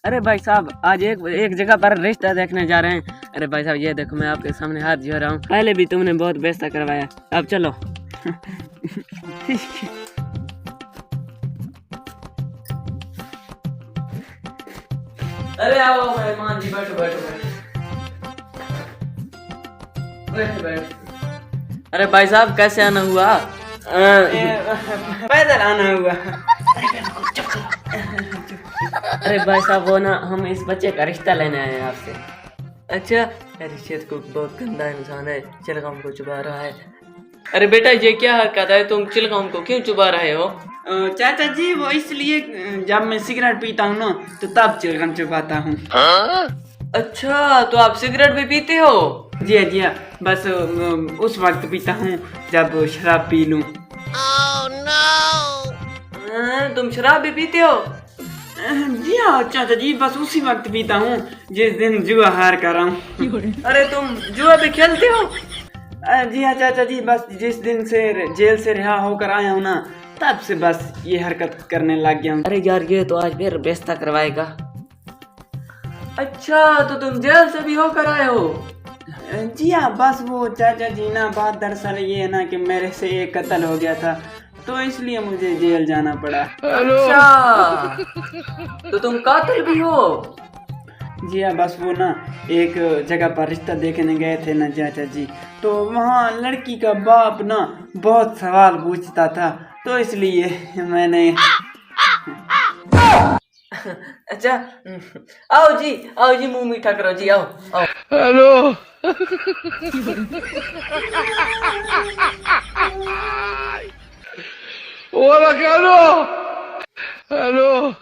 अरे भाई साहब आज एक जगह पर रिश्ता देखने जा रहे हैं। अरे भाई साहब ये देखो मैं आपके सामने हाथ जोड़ रहा हूँ। पहले भी तुमने बहुत बेइज्जती करवाया, अब चलो। अरे आओ मेहमान जी, बैठो बैठो बैठो बैठो। अरे भाई साहब कैसे आना हुआ? पैदल आना हुआ। अरे भाई साहब वो ना हम इस बच्चे का रिश्ता लेने आए हैं आपसे। अच्छा, रिश्ते को बहुत गंदा इंसान है, चिलगाम को चुबा रहा है। अरे बेटा ये क्या हरकत है, तुम चिलगाम को क्यों चुबा रहे हो? चाचा जी वो इसलिए जब मैं सिगरेट पीता हूँ ना तो तब चिलगम चुबाता हूँ। अच्छा तो आप सिगरेट भी पीते हो? जी हाँ जी हाँ, बस उस वक्त पीता हूँ जब शराब पी लूं। तुम शराब भी पीते हो? जी हाँ चाचा जी, बस उसी वक्त पीता हूँ जिस दिन जुआ हार कर रहा हूँ। अरे तुम जुआ भी खेलते हो? जी हाँ चाचा जी, बस जिस दिन से जेल से रिहा होकर आया हूँ ना तब से बस ये हरकत करने लग गया हूँ। अरे यार ये तो आज फिर बेइज्जती करवाएगा। अच्छा तो तुम जेल से भी होकर आए हो? जी हाँ, बस वो चाचा जी ना बात दरअसल ये है ना कि मेरे से एक कत्ल हो गया था तो इसलिए मुझे जेल जाना पड़ा। अच्छा तो तुम कातिल भी हो? जी हाँ, बस वो ना एक जगह पर रिश्ता देखने गए थे ना चाचा जी, तो वहाँ लड़की का बाप ना बहुत सवाल पूछता था तो इसलिए मैंने। अच्छा आओ जी मुंह मीठा करो जी, आओ आओ। हेलो। Hola, Carlos. Hello.